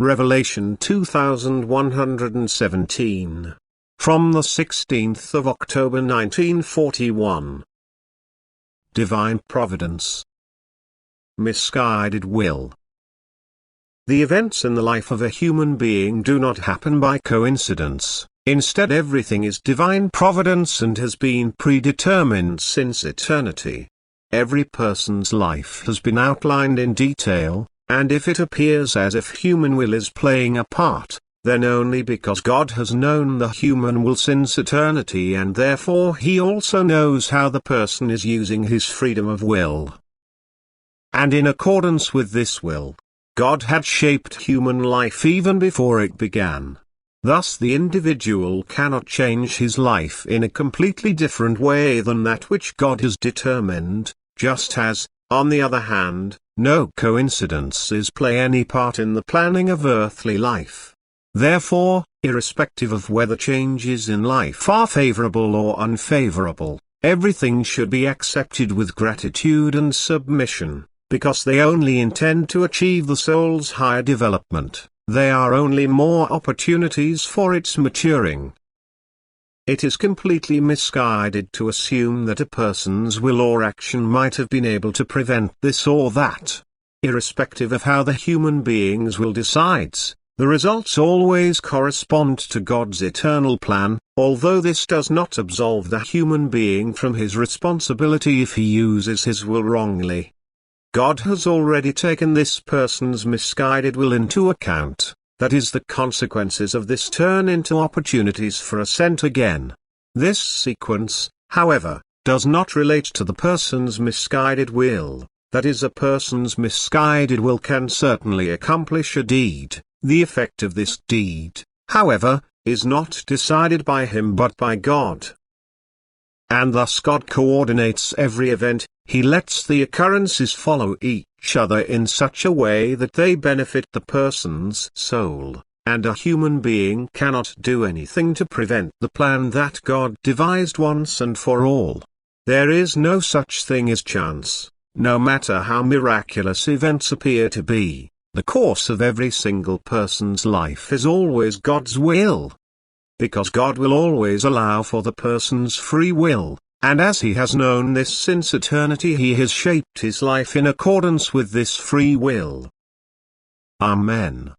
Revelation 2117. From the 16th of October 1941. Divine Providence. Misguided will. The events in the life of a human being do not happen by coincidence. Instead, everything is divine providence and has been predetermined since eternity. Every person's life has been outlined in detail, and if it appears as if human will is playing a part, then only because God has known the human will since eternity, and therefore He also knows how the person is using his freedom of will. And in accordance with this will, God had shaped human life even before it began. Thus the individual cannot change his life in a completely different way than that which God has determined, just as, on the other hand, no coincidences play any part in the planning of earthly life. Therefore, irrespective of whether changes in life are favorable or unfavorable, everything should be accepted with gratitude and submission, because they only intend to achieve the soul's higher development. They are only more opportunities for its maturing. It is completely misguided to assume that a person's will or action might have been able to prevent this or that. Irrespective of how the human being's will decides, the results always correspond to God's eternal plan, although this does not absolve the human being from his responsibility if he uses his will wrongly. God has already taken this person's misguided will into account. That is, the consequences of this turn into opportunities for ascent again. This sequence, however, does not relate to the person's misguided will. That is, a person's misguided will can certainly accomplish a deed. The effect of this deed, however, is not decided by him but by God. And thus God coordinates every event. He lets the occurrences follow each other in such a way that they benefit the person's soul, and a human being cannot do anything to prevent the plan that God devised once and for all. There is no such thing as chance, no matter how miraculous events appear to be. The course of every single person's life is always God's will. Because God will always allow for the person's free will, and as He has known this since eternity, He has shaped his life in accordance with this free will. Amen.